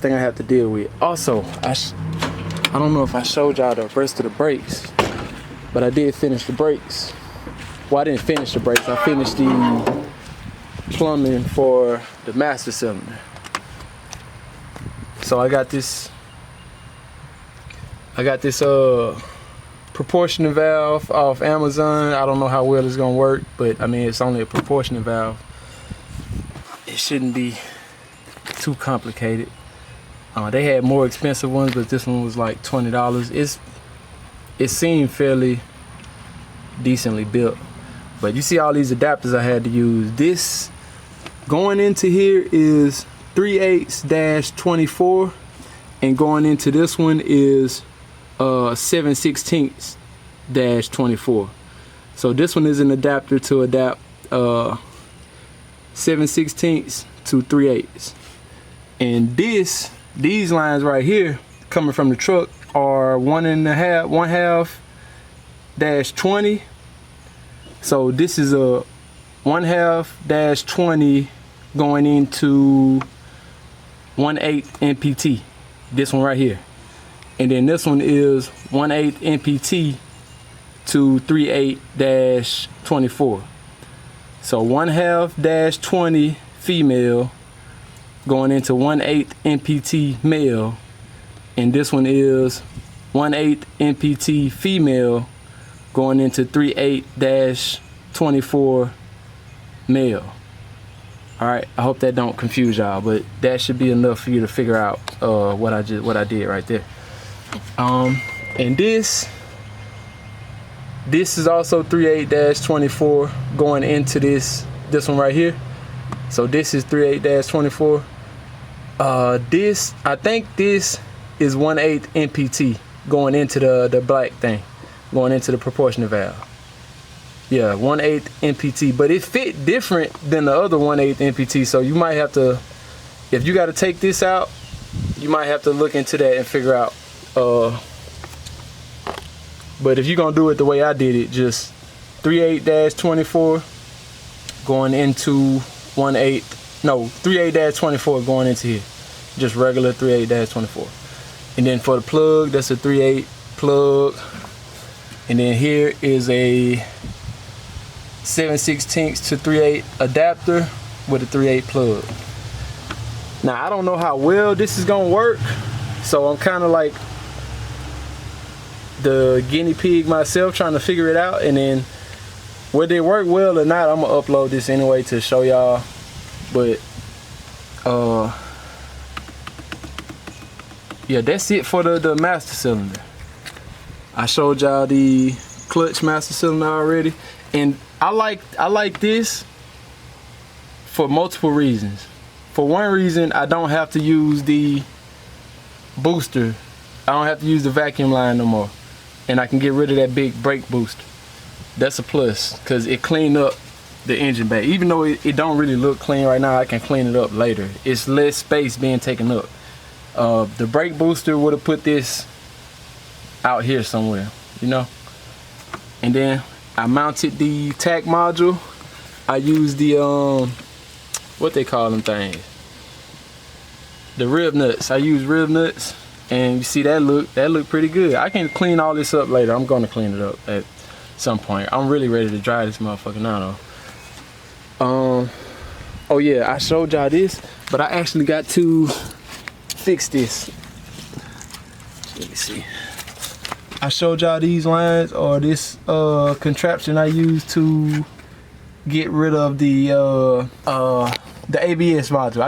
thing I have to deal with. Also, I don't know if I showed y'all the rest of the brakes, but I did finish the brakes. Well, I didn't finish the brakes. I finished the plumbing for the master cylinder. So I got this proportionate valve off Amazon. I don't know how well it's gonna work, but I mean, it's only a proportionate valve. It shouldn't be too complicated. They had more expensive ones, but this one was like $20. It seemed fairly decently built. But you see all these adapters I had to use. This going into here is 3/8-24, and going into this one is 7/16-24. So this one is an adapter to adapt 7/16 to 3/8. And these lines right here coming from the truck are 1/2-20. So this is a 1/2-20 going into 1/8 NPT. This one right here. And then this one is 1/8 NPT to 3/8-24. So 1/2-20 female going into 1/8 NPT male, and this one is 1/8 NPT female going into 3/8-24 male. All right, I hope that don't confuse y'all, but that should be enough for you to figure out what I did right there. And this is also 3/8-24 going into this one right here. So this is 3/8-24. I think this is 1/8 NPT going into the black thing, going into the proportionate valve. Yeah, 1/8 NPT, but it fit different than the other 1/8 NPT. So you might have to, if you got to take this out, you might have to look into that and figure out. But if you're gonna do it the way I did it, just 3/8-24 going into 1/8, no, 3/8-24 going into here. Just regular 3/8-24. And then for the plug, that's a 3/8 plug. And then here is a 7/16 to 3/8 adapter with a 3/8 plug. Now I don't know how well this is gonna work, so I'm kind of like the guinea pig myself, trying to figure it out. And then whether it work well or not, I'm gonna upload this anyway to show y'all. But yeah, that's it for the master cylinder. I showed y'all the clutch master cylinder already, and I like this for multiple reasons. For one reason, I don't have to use the booster. I don't have to use the vacuum line no more, and I can get rid of that big brake booster. That's a plus, because it cleaned up the engine bay. Even though it don't really look clean right now, I can clean it up later. It's less space being taken up. The brake booster would have put this out here somewhere, you know. And then I mounted the tack module. I used the what they call them things, the rib nuts. I use rib nuts, and you see that look pretty good. I can clean all this up later. I'm gonna clean it up at some point. I'm really ready to dry this motherfucker now though. Oh yeah, I showed y'all this, but I actually got to fix this. Let me see. I showed y'all these lines, or this contraption I used to get rid of the ABS module.